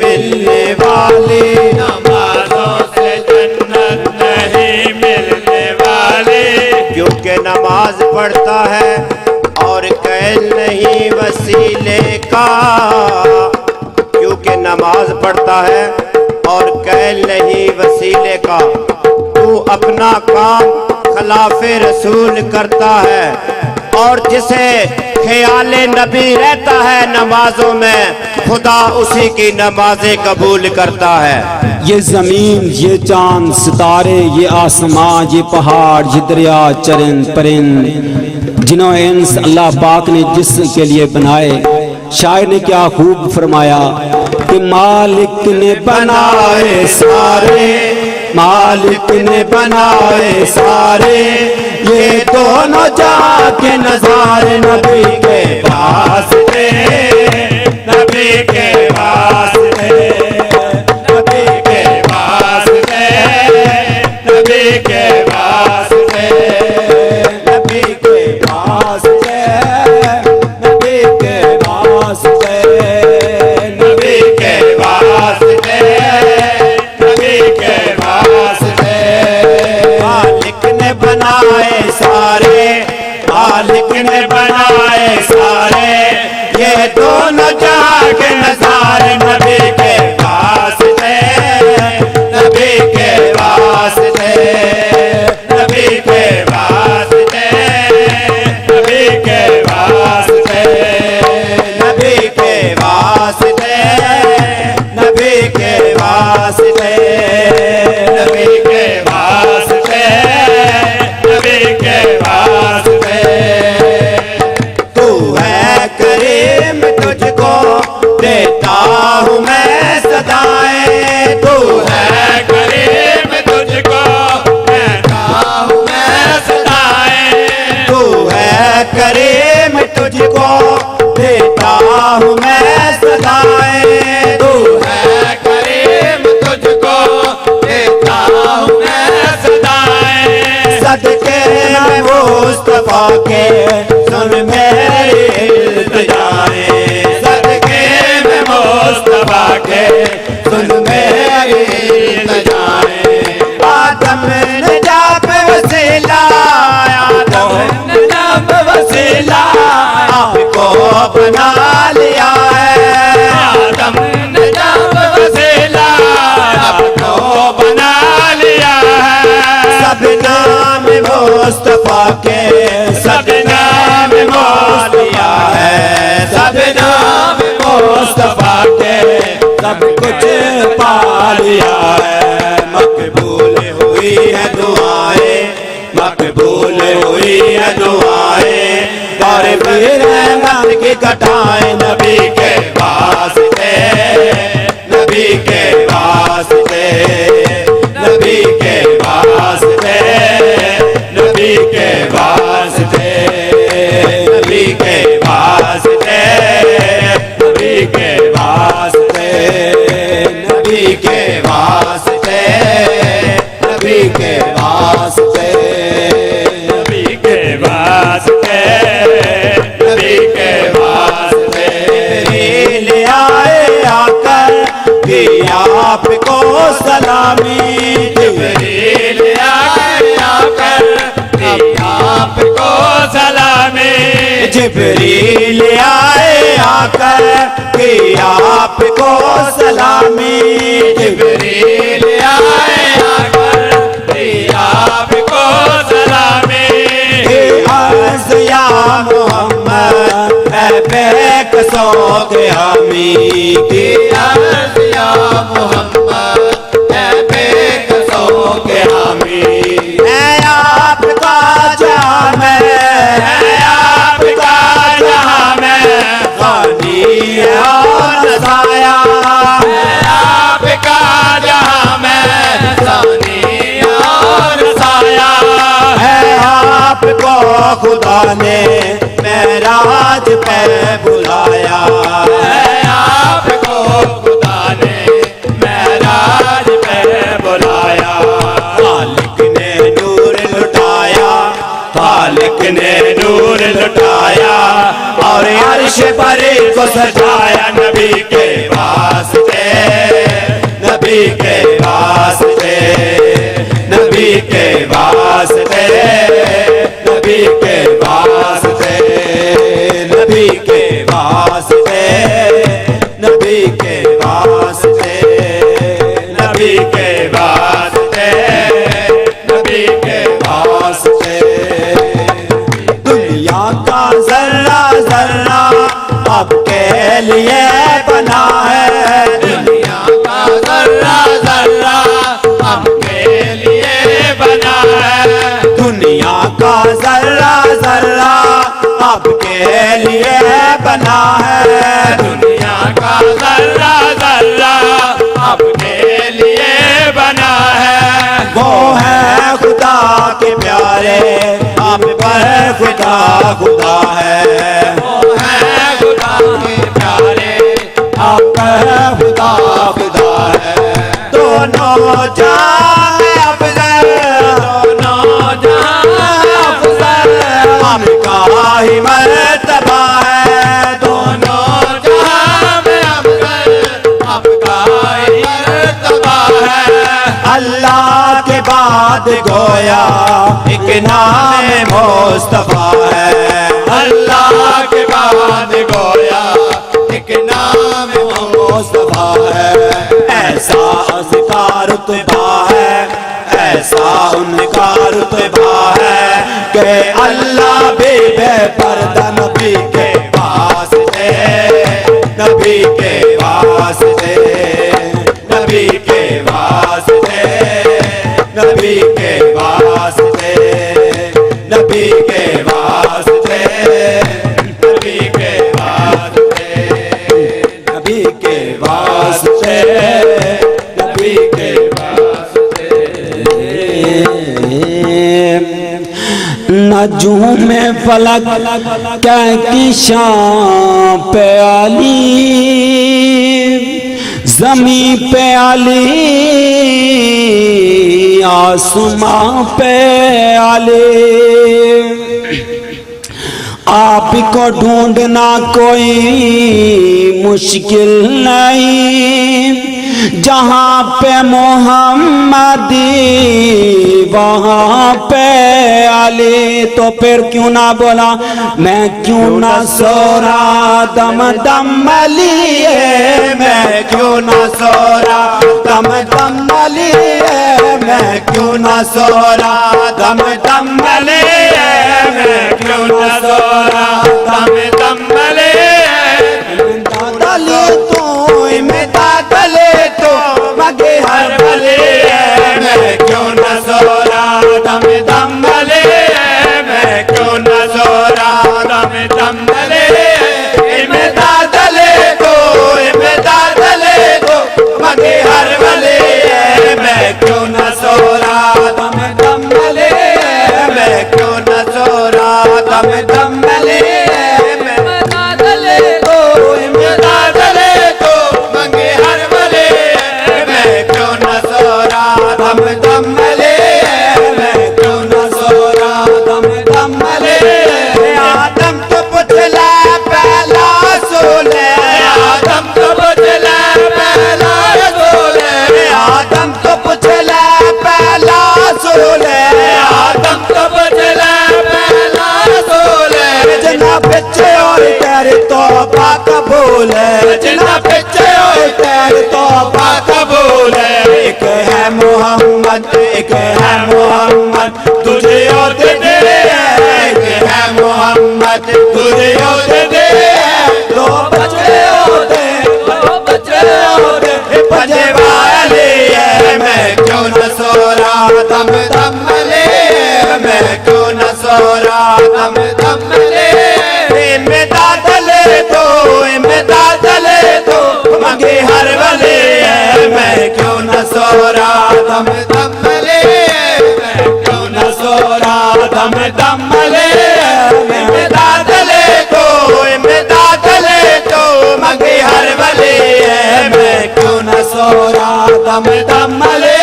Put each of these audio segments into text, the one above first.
मिलने वाली, नमाजों से जन्नत नहीं मिलने वाली। क्योंकि नमाज पढ़ता है और कैल नहीं वसीले का, क्योंकि नमाज पढ़ता है और कैल नहीं वसीले का। तू अपना काम खिलाफे रसूल करता है और जिसे ख्याले नबी रहता है नमाजों में, खुदा उसी की नमाजें कबूल करता है। ये ज़मीन, ये चांद सितारे, ये आसमां, ये पहाड़, ये दरिया, चरिंद परिंद, जिन्होंने इंस अल्लाह पाक ने जिसके लिए बनाए। शायर ने क्या खूब फरमाया कि मालिक ने बनाए सारे, मालिक ने बनाए सारे, ये दोनों जाके नजारे नबी के वास्ते, नबी के वास्ते, नबी के वास्ते, नबी के वास्ते, नबी के वास्ते, नबी के वास्ते, नबी के वास्ते, नबी के वास्ते। मालिक ने बनाए सारे, मालिक ने बनाए सारे, ये दोनों जाके नजारे नबी के वास्ते, नबी के वास्ते, नबी के वास्ते, नबी के वास्ते, नबी के वास्ते, नबी के वास्ते, नबी के वास्ते, नबी के वास्ते। तू है करीम तुझको देता हूँ मैं सदाएं, तू है करीम तुझको देता हूँ मैं सदाएं। तू है करीम तुझको देता हूँ मैं सदाएं, तू है करीम तुझको देता हूँ मैं सदाएं। सदके में मुस्तफा के सुन मेरी इल्तिजाएं, सदके में मुस्तफा के सुन मेरी इल्तिजाएं। आदम ने जाप वसीला, आदम ने जब वसीला आपको बना लिया है, आदम ने जब वसीला आपको बना लिया है। सब नाम मुस्तफा के सब नाम लिया है, सब नाम मुस्तफा के सब कुछ पा लिया है। मकबूल हुई है दुआएं, मकबूल हुई है दुआएं, और फिर रहमत की घटाएं नबी के वास्ते, नबी के वास्ते, नबी के वास्ते, नबी के वास्ते, नबी के वास्ते, नबी के वास्ते, नबी के वास्ते, नबी के वास्ते, नबी के वास्ते, नबी के वास्ते। ले आए आकर कि आपको सलामी, जिब्रील आए आकर कि आपको सलामी। जिब्रील आए आकर कि आपको सलामी, जिब्रील आए आकर कि आपको सलामी। अर्ज़ या मोहम्मद है बेकसों के हामी की, अर्ज़ या मोहम्मद है बेकसों के हामी। है आपका जाम है आपका जहां में गानी और साया, आपका जहां में सानी और साया। है आपको खुदा ने मेराज पे बुलाया, है आपको खुदा ने मेराज पे बुलाया। खालिक ने नूर लुटाया, खालिक ने नूर लुटाया, और अर्श पर को सजाया नबी के वास्ते, वास्ते, नबी के वास्ते, नबी के वास्ते। दुनिया का जर्रा जर्रा आपके लिए बना है, दुनिया का जर्रा जर्रा आपके लिए बना है, दुनिया का जर्रा जर्रा आपके लिए बना है, दुनिया का जर्रा जर्रा आपके लिए बना है। वो है खुदा के प्यारे, आप पर खुदा खुदा है, वो है खुदा के प्यारे, आप पर खुदा खुदा है। दोनों जान अफजल, दोनों जहां अफजल आपका ही मर्तबा है, दोनों जहां में अफजल आपका ही मर्तबा है। अल्लाह के बाद गोया एक नाम मुस्तफा है, अल्लाह के बाद गोया एक नाम मुस्तफा है। ऐसा उसका रुतबा है, ऐसा उनका रुतबा है कि अल्लाह भी बेपर्दा नबी के वास्ते, नबी के वास्ते, नबी के वास्ते, नबी के वास्ते, नबी के वास्ते, नबी के वास्ते, नबी के वास्ते, नबी के नजूम में फलक क्या की शान पे आली, जमी पे आली, आसमां पे आली। आप को ढूंढना कोई मुश्किल नहीं, जहाँ पे मोहम्मदी वहाँ पे अली। तो फिर क्यों ना बोला, मैं क्यों ना सो रहा दम दम लिए, मैं क्यों ना सो रहा दम दम लिए, मैं क्यों ना सो रहा दम दम लिए, मैं क्यों ना सो रहा दम दम ले दादले तो दादले तो मगे हर भले, मैं क्यों ना सो रहा दम दम ले, मैं क्यों ना सो रहा दम दम ले इमे दादले तो मगे हर भले, मैं क्यों ना सो रहा दम दम ले, मैं क्यों ना सो रहा दम दम ले, मैं दादले तो इमे दादले तो मगे हर भले, मैं क्यों ना सो रहा दम दम ले, मैं क्यों ना सो रहा दम दम ले। आदम तो पुछला पहला सोले, आदम तो बदला पहला रसूले, आदम तो पुछला पहला सोले, आदम तो बदला पहला रसूले। जना बच्चे और तेरे तौबा कबूल है, जना बच्चे और तेरे तौबा कबूल है। एक है मोहम्मद, एक है मोहम्मद तुझे और दे, एक है मोहम्मद तुझे और दे, दो बच्चे होते, दो बच्चे होते बजे वाले, मैं क्यों न सो रहा दम दम ले, मैं क्यों न सो रहा दम दम ले, इमे दादले तो मगे हर भले, मैं क्यों न सो रहा दम दम ले, मैं क्यों न सो रहा दम दम ले, इमे दादले तो मगे हर भले, मैं क्यों न सो रहा दम दम ले।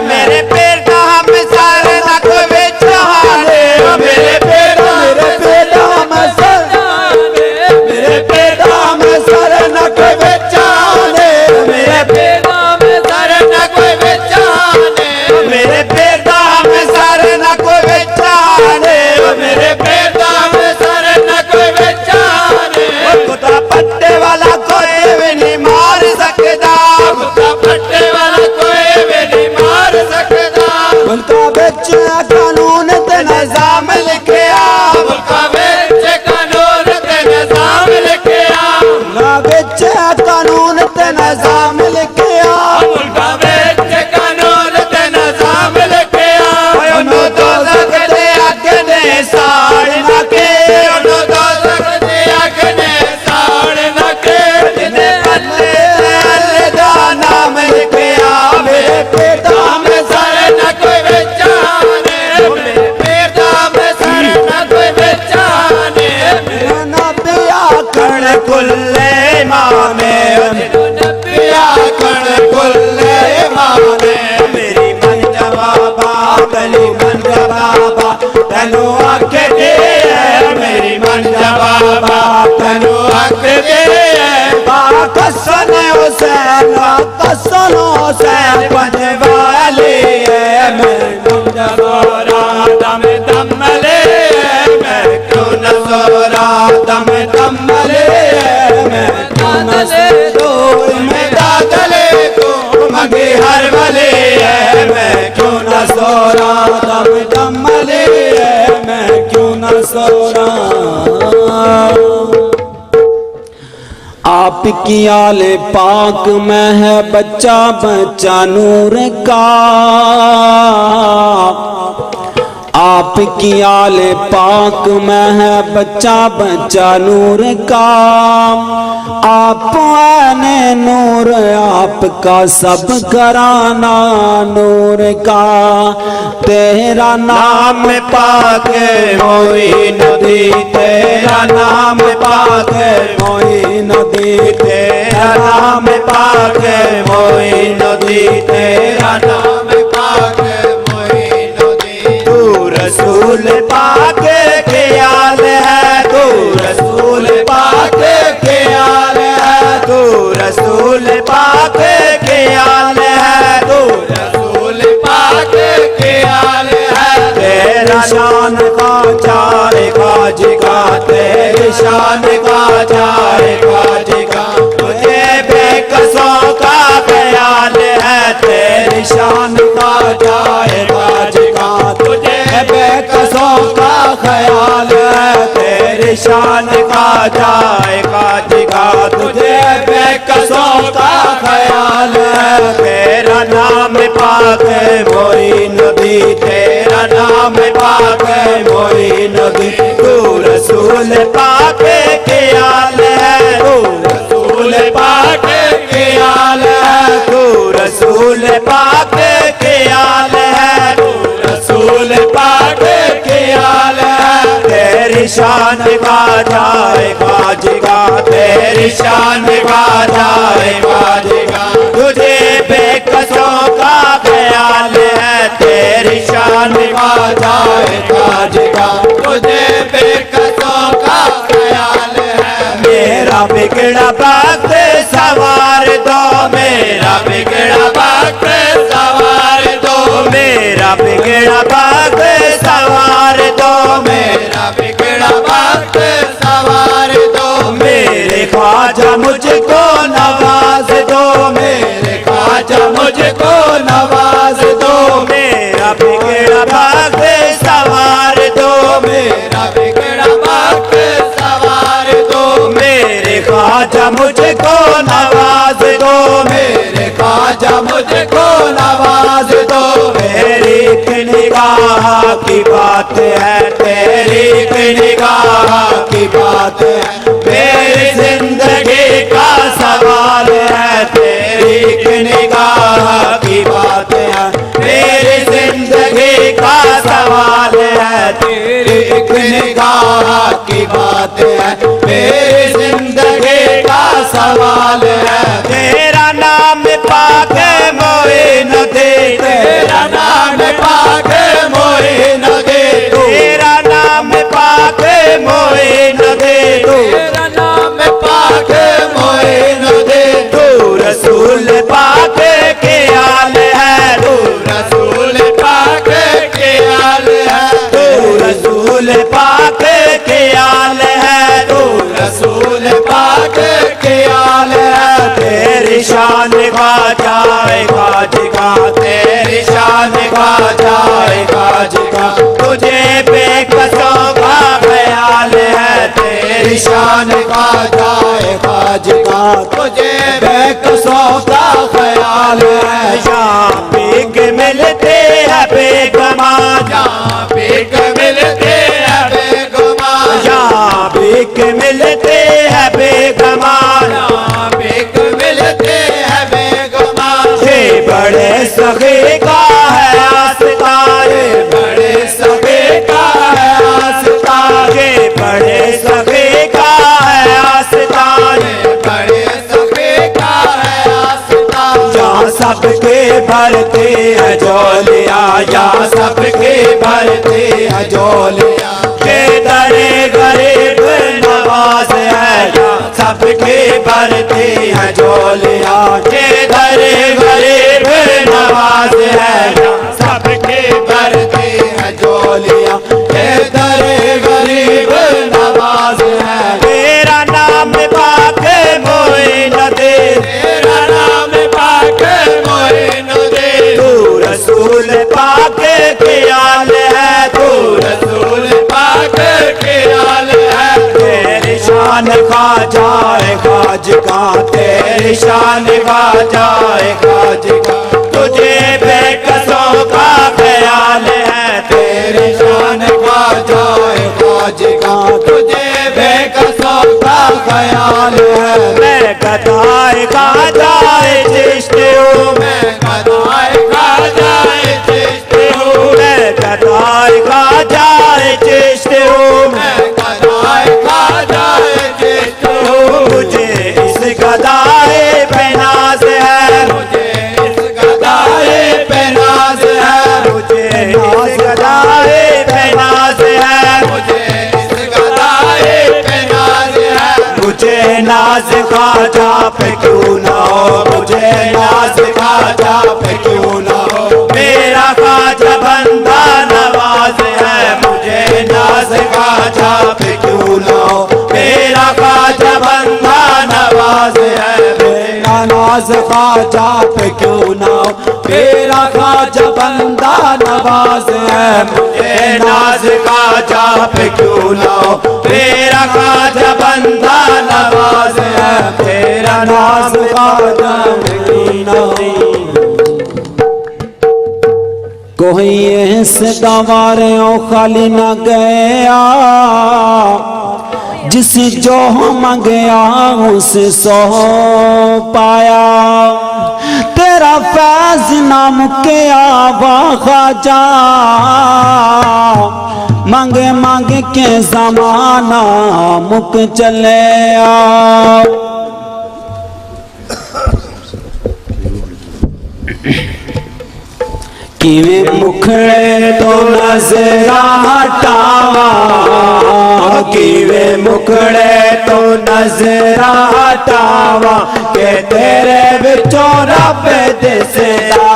मेरे पैर का हम सर न कोई चाहे, मेरे पैर का हम सर, मेरे पैर का हम सर न कोई चाहे, मेरे पैर सर न कोई बेचाने, मेरे पैर का हम सर न कोई चाहे, मेरे पैर का सर न कोई बेचाने। खुदा पट्टे वाला कोई भी नहीं मार सके, दाम सर न कोई बेचाने मेरे पीर दाम सर न कोई बेचाने नबिया कण कुल्ले माने नबिया कण कुल्ले माने मेरी मंजा बाबा गली मंजा बाबा तनु आखे दे मेरी मंजा बाबा तनु आखे दे कसम हुसैन कसम हुसैन बनवाले मेरी मंजा बाबा दम दम ले मैं क्यों न सोरा दम दम ले मैं क्यों न सो मैं दादले को मगे हर वाले मैं क्यों न सोरा दम दम ले मैं क्यों न सोरा आपकी आले पाक में है बच्चा बच्चा नूर का आपकी आले पाक में है बच्चा बच्चा नूर का आप ने नूर आपका सब घराना नूर का तेरा नाम पाक मोई नदी तेरा नाम पाक मोई नदी तेरा नाम पाक मोई नदी तेरा नाम पाक मोई नदी तू रसूल पाक के आल है तू रसूल पाक के आल है तू रसूल पाक के आल है तू रसूल पाक के आल है तेरा शान का जाएगा जिगा तेरी शान का जाएगा जिगा तुझे बेकसों का ख्याल है तेरी शान का जाएगा जिगा तुझे बेकसों का ख्याल है तेरी शान का जाएगा जिगा तुझे बेकसों का ख्याल है तेरा नाम पाक मोई नदी तेरा नाम पाक मोई नदी तू रसूल पाक के आल है तू रसूल पाक के आल है तू रसूल पाक के आल है तू रसूल पाक के आल है तेरी शान का जाएगा जिगा तेरी शान का जाएगा जिगा तुझे बेकसों का ख्याल है तेरी शान का जाएगा जिगा तुझे बेकसों का ख्याल है मेरा बिगड़ा वक्त सवार दो मेरा बिगड़ा वक्त सवार दो मेरा बिगड़ा वक्त सवार दो मेरा बिगड़ा वक्त सवार दो मेरे ख्वाजा मुझको नवाज दो मेरे ख्वाजा मुझको नवाज दो मेरा बिगड़ा वक्त सवार दो मेरा बिगड़ा वक्त सवार दो मेरे ख्वाजा मुझको नवाज दो मेरे ख्वाजा मुझको नवाज दो तेरी एक निगाह की बात है तेरी एक निगाह की बात है मेरी जिंदगी का सवाल है तेरी एक निगाह की बात है मेरी जिंदगी का सवाल है तेरी एक निगाह की बात है मेरी जिंदगी का सवाल है तेरा नाम पाक मोई नदी तेरा नाम पाक मोई नदी तेरा नाम पाक मोई नदी तेरा नाम पाक मोई नदी तू रसूल पाक के आल है तू रसूल पाक के आल है तू रसूल पाक के आल है तू रसूल पाक के आल है तेरी शान का जाएगा जिगा तेरी शान का जाएगा जिगा तुझे बेकसों का ख्याल है तेरी शान का जाएगा जिगा तुझे बेकसों का ख्याल है यहाँ भीख मिलते हैं बेगुमान यहाँ भीख मिलते हैं बेगुमान यहाँ भीख मिलते हैं बेगुमान यहाँ भीख मिलते हैं बेगुमान ये बड़े सगे का है आस्था, ये बड़े सगे का है आस्था, ये बड़े सगे का है आस्था, ये बड़े सगे का है आस्था। जहाँ सबके भरते हैं झोलिया, यहाँ सबके भरते हैं झोलिया, के दरे गरीब नवाज है, सबके भरते हैं झोलिया, के दरे गरीब नवाज है, सबके भरते हैं झोलिया, ये दरे गरीब नवाज है। तेरा नाम पाक मोइनुद्दीन, तेरा नाम पाक मोइनुद्दीन, तू रसूल पाक ख्याल है, तू रसूल पाक ख्याल है। तेरी शान खा जाए खाज का, तेरी शान खा जाए खाज का, तुझे बेकसों का ख्याल है, तेरी शान खा जाए खाज का, तुझे बेकसों का ख्याल है। मैं गदाए खा जाए चिश्त हूँ, मैं गदाए खा जाए चिश्त हूँ, मैं गदाए खा जाए चिश्त हूँ, मैं गदाए खा जाए चिश्त हूँ। मुझे इस गदाए पे नाज है, मुझे इस गदाए पे नाज है, मुझे इस गदाए पे नाज है, मुझे इस गदाए पे नाज है। मुझे नाज ख्वाजा पे क्यों ना हो, मुझे नाज ख्वाजा पे क्यों ना हो, मेरा ख्वाजा बंदा नवाज है, मुझे नाज ख्वाजा पे क्यों ना हो, मेरा ख्वाजा बंदा नवाज है, मेरा नाज ख्वाजा पे क्यों ना हो, मेरा ख्वाजा बंदा नवाज है, मुझे नाज ख्वाजा पे क्यों ना हो, मेरा ख्वाजा बंदा नवाज है, तेरा नाज ख्वाजा पे क्यों ना हो। कोई ऐसे गवारे ओ खाली न गया, जिस जो मंगया उसे सो पाया, तेरा फैज ना मुकिया वा ख्वाजा, मांगे मांगे के जमाना मुक चले आ। किवें मुखड़े तो नजरा हटावा, किवें मुखड़े तो नजरा हटावा, के तेरे विचों रब दिसदा,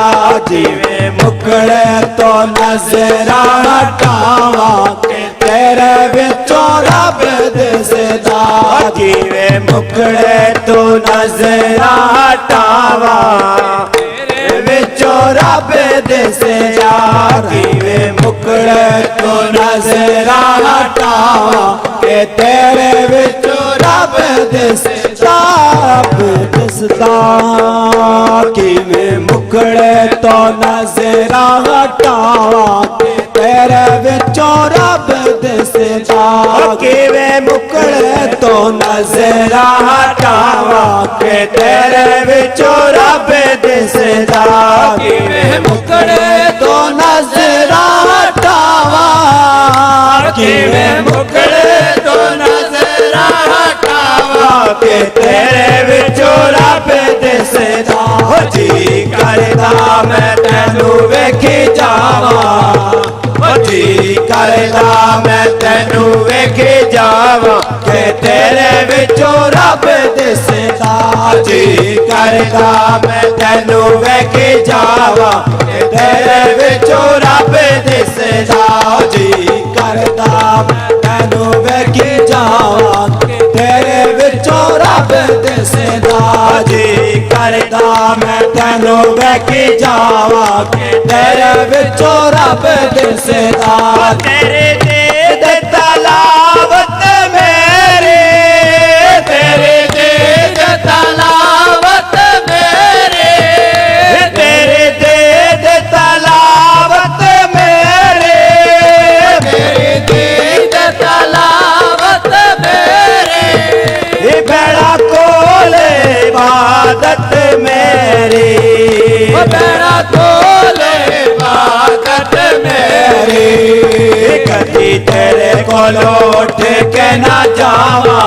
जिवें मुखड़े तो नजरा हटावा, के तेरे विचों रब दिसदा, किवें मुखड़े तो नजरा हटावा, विचों रब दिसदा, किवें मुखड़े तो नजरा हटावा, के तेरे विचों रब दिसदा, रब दिसदा, किवें मुखड़े तो नजरा हटावा, के तेरे विचों रब दिसदा, किवें मुखड़े तो नजरा हटावा, के तेरे विचों रब दिसदा, किवें मुखड़े तो नजरा हटावा, किवें मुखड़े तो नजरा हटावा, के तेरे विचों रब दिसदा, जी करदा मैं तैनू वेखी जावा, जी करदा मैं तैनू वेखी जावा, के तेरे विचों रब दिसदा, जी करदा मैं तैनू वेखी जावा, के तेरे विचों रब दिसदा, जी करदा मैं तैनू वेखी जावा, के तेरे विचों रब दिसदा, जी करदा मैं तैनू वेखी जावा, के तेरे विचों रब दिसदा, तेरे दे तलावत मेरे, तेरे दे तलावत मेरे, तेरे दे तलावत मेरे, तेरे दे तलावत मेरे, बेड़ा कोले इबादत मेरी, बेड़ा को कोलो उठ के ना जावा,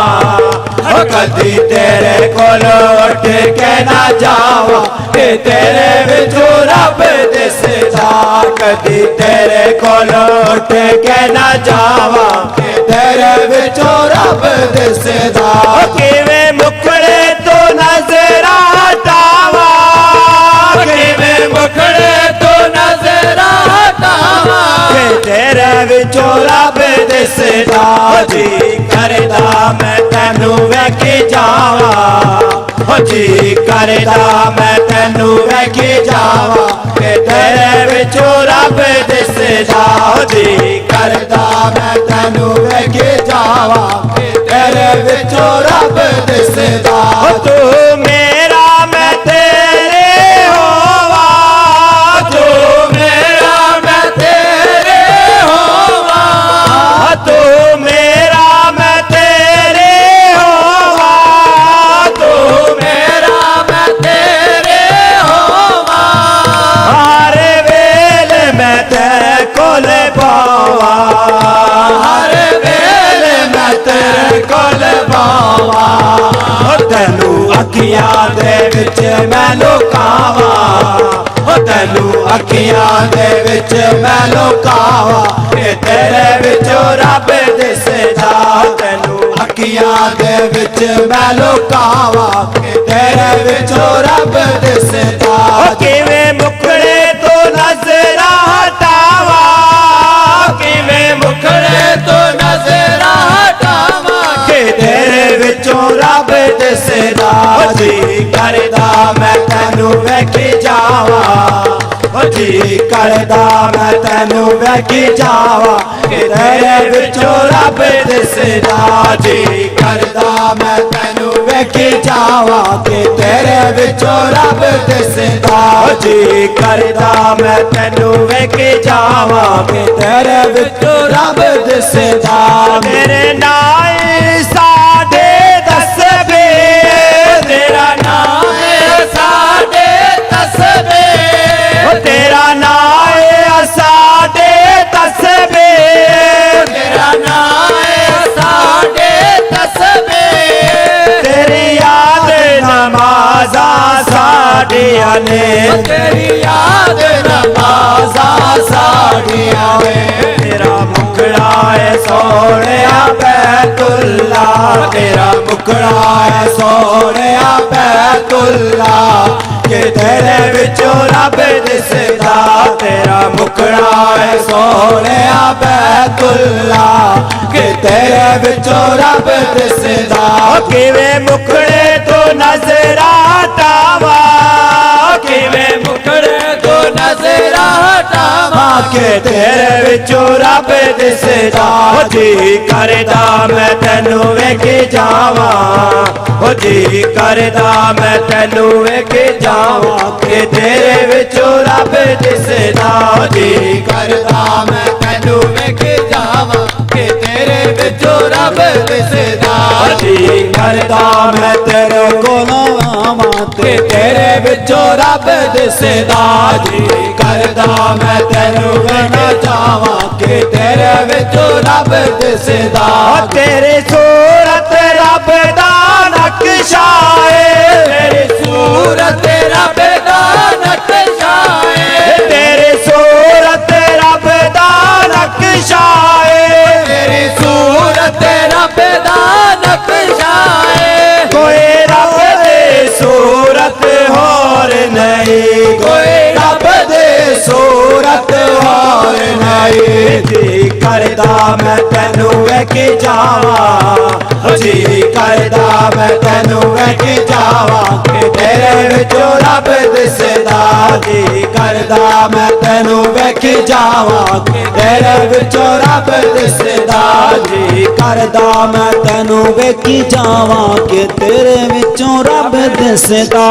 कदी तेरे कोलो उठ के ना जावा, कि तेरे विचों रब दिसदा। कदी तेरे कोलो उठ के ना जावा, कि तेरे विचों रब दिसदा। किवें मुखड़े तो नजर हटावा, किवें मुखड़े तो नजर हटावा, कि तेरे विचों रब दिसदा। जी करदा मैं तैनू वेखी जावा, जी करदा मैं तैनू वेखी जावा, कि तेरे विचों रब दिसदा। जी करदा मैं तैनू वेखी जावा, कि तेरे विचों रब दिसदा। तू मेरा मैं तेरे होवा, तू मेरा मैं तेरे होवा, तू मेरा मैं तेरे होवा, तू मेरा मैं तेरे होवा। हर वेले मैं तेरे कोल पावा, हर वेले मैं तेरे कोल पावा, तैनू अखियां दे विच मैं लुकावा, तैनू अखियां दे विच मैं लुकावा, कि तेरे विचों रब दिसदा। तैनू अखियां दे विच मैं लुकावा, कि तेरे विचों रब दिसदा। किवें मुखड़े तो नजर हटावा, किवें मुखड़े तो नजर हटावा, कि तेरे विचों रब दिसदा। जी करदा मैं तैनू वेखी जावा, जी करदा मैं तैनू वेखी जावा, कि तेरे विचों रब दिसदा। जी करदा मैं तैनू वेखी जावा, कि तेरे विचों रब दिसदा। जी करदा मैं तैनू वेखी जावा, कि तेरे विचों रब दिसदा। तेरे नाल साडे दसबे, तेरा नाम है साडे तस्बे, तेरा नाल साडे दसबे, तेरा नाम है साडे तस्बे। तेरी याद नमाज़ा साडियां ने, तेरी याद नमाज़ा साडियां ने। तेरा मुखड़ा है सोहणिया बैतुल्ला, तेरा मुखड़ा है सोहणिया बैतुल्ला, कि तेरे विचों रब दिसदा। तेरा मुखड़ा है सोहणिया बैतुल्ला, कि तेरे विचों रब दिसदा। किवें मुखड़े तो नजर हटावा, किवें मुखड़े तो नजर हटावा, कि तेरे विचों रब दिसदा। जी करदा मैं तैनू वेखी जावा, जी करदा मैं तैनू वेखी जावा, कि तेरे विचों रब दिसदा। जी करदा मैं तैनू वेखी जावा, कि तेरे विचों रब दिसदा। जी करदा मैं तेरे कोलों आवां, कि तेरे विचों रब दिसदा। जी करदा मैं तैनू वेखी जावा, कि तेरे विचों रब दिसदा। तेरी सूरत रब दा नक्शा है, तेरी सूरत रब दा नक्शा है, तेरी सूरत रब दा नक्शा है, तेरी सूरत रब दा नक्शा है। कोई रब दे सूरत होर नहीं, कोई रब दे सूरत होर नहीं। जी करदा मैं तैनू वेखी जावा, जी करदा मैं तैनू वेखी जावा, कि तेरे विचों रब दिसदा। जी करदा मैं तैनू वेखी जावा, कि तेरे विचों रब दिसदा। जी करदा मैं तैनू वेखी जावा, कि तेरे विचों रब दिसदा।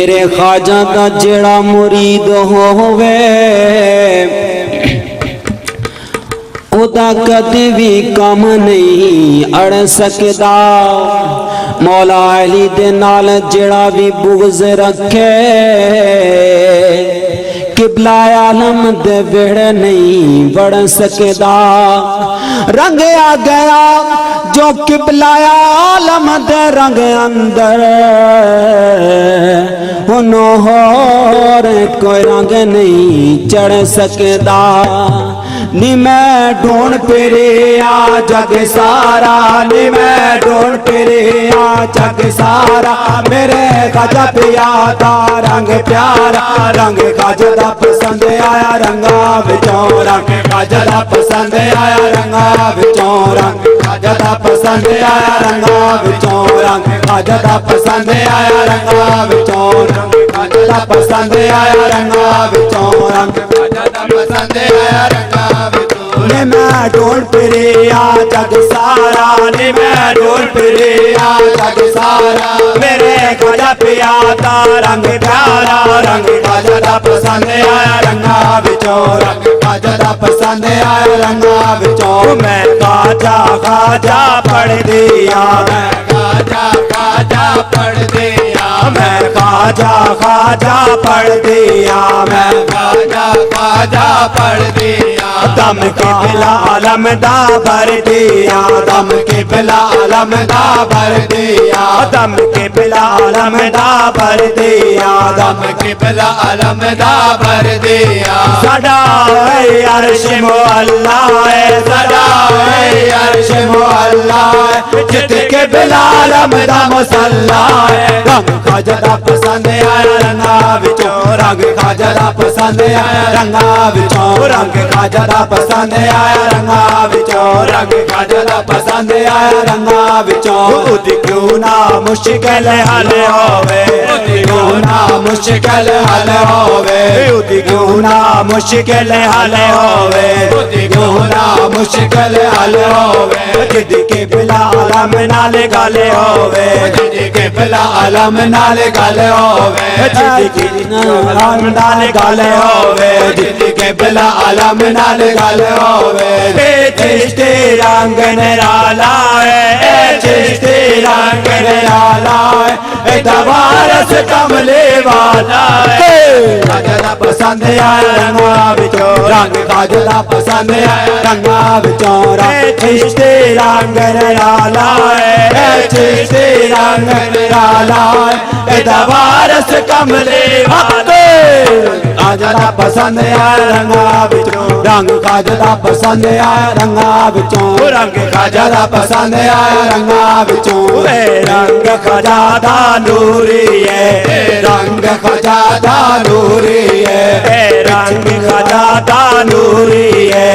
मेरे ख्वाजा दा जेड़ा मुरीद होवे ओदा कदे भी कम नहीं अड़ सकदा। मौला अली दे नाल जेड़ा भी बुग़्ज़ रखे किबला आलम दे वेड़े नहीं बढ़ सकदा। रंग आ गया जो किबला आलम दे रंग अंदर होर कोई रंग नहीं चढ़ सकदा। नी मैं ढूंढ फिरे आ जग सारा, नी मैं ढूंढ फिरे आ जग सारा, मेरे ख्वाजा पिया दा रंग प्यारा, रंग ख्वाजा दा पसंद आया रंगा विचों, रंग ख्वाजा दा पसंद आया रंगा विचों, रंग ख्वाजा दा पसंद आया रंगा विचों, रंग ख्वाजा दा पसंद आया रंगा विचों, रंग ख्वाजा दा पसंद आया रंगा विचों, रंग ख्वाजा दा पसंद आया रंगा विचों। ने मैं ढूंढ फिरे आ जग सारा, ने मैं ढूंढ फिरे आ जग सारा, मेरे ख्वाजा पिया दा रंग प्यारा, रंग ख्वाजा दा पसंद आया रंगा विचों, रंग ख्वाजा दा पसंद आया रंगा विचों। मैं ख्वाजा ख्वाजा पढ़ दिया, मैं ख्वाजा ख्वाजा पढ़ दिया, मैं ख्वाजा ख्वाजा पढ़ दिया, मैं ख्वाजा ख्वाजा पढ़ दिया। दम के बिला आलम दा भर दिया, दम के बिला आलम दा भर दिया, दम के बिला आलम दा भर दिया, दम के बिला आलम दा भर दिया। सदा है अर्श मुअल्ला है, सदा है अर्श मुअल्ला है, जित के बिला आलम दा मुसल्ला है। रंग ख्वाजा दा पसंद आया रंगा विचों, रंग ख्वाजा दा पसंद आया रंगा विचों, रंग ख्वाजा दा पसंद आया रंगा विचों, रंग ख्वाजा दा पसंद आया रंगा विचों। उदी क्यों ना मुश्किल हल होवे, उदी क्यों ना मुश्किल हल होवे, उदी क्यों ना मुश्किल हल होवे, उदी क्यों ना मुश्किल हल होवे। जिद के बिला आलम नाल गल होवे, जिद के बिला आलम नाल गल होवे, जिद के आलम नाल गल होवे, जिद के बिला आलम नाल गल होवे। चिश्ती रंग निराला है, चिश्ती रंग निराला है, दवारस कमले वाला है। ख्वाजा दा पसंद आया रंगा विचों, रंग ख्वाजा दा पसंद आया रंगा विचों, चिश्ती रंग निराला है, चिश्ती रंग निराला है, दवारस कमले वाला। ख्वाजा दा पसंद आया रंगा विचों, रंग ख्वाजा दा पसंद आया रंगा विचों, रंग ख्वाजा दा पसंद आया रंगा विचों। रंग ख्वाजा दा नूरी है, रंग ख्वाजा दा नूरी है, रंग ख्वाजा दा नूरी है,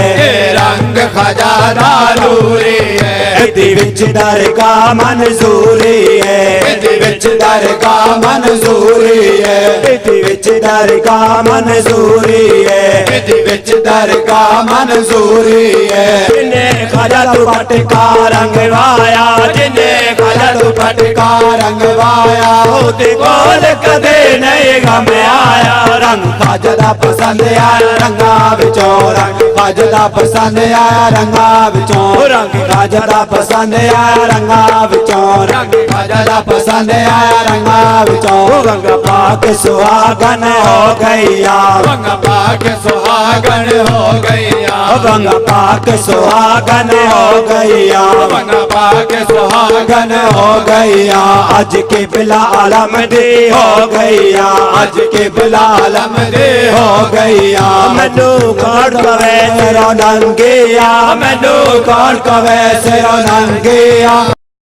रंग ख्वाजा दा नूरी है। इदी विच दरगाह मंजूरी है, इदी विच दरगाह मंजूरी है, इदी विच दरगाह मंजूरी है, इदी विच दरगाह मंजूरी है। जिन्हें ख्वाजा तू फटका रंग वाया, जिन्हें ख्वाजा तू फटका रंग वाया, ओदे कोल कदे नहीं गम आया। रंग ख्वाजा दा पसंद आया रंगा विचों, रंग ख्वाजा दा पसंद आया रंगा विचों, रंग ख्वाजा दा पसंद आया रंगा विचों, रंग ख्वाजा दा पसंद आया रंगा विचों। रंग पाक सुहागन हो गईया, रंग पाक सुहागन हो गईया, रंग पाक सुहागन हो गईया, रंग पाक सुहागन हो गईया। आज के बिला आलम दे हो गईया, आज के बिला आलम दे हो गईया। मैनू कौन कवे सिरों नंगिया, मैनू कौन कवे सिरों नंगिया।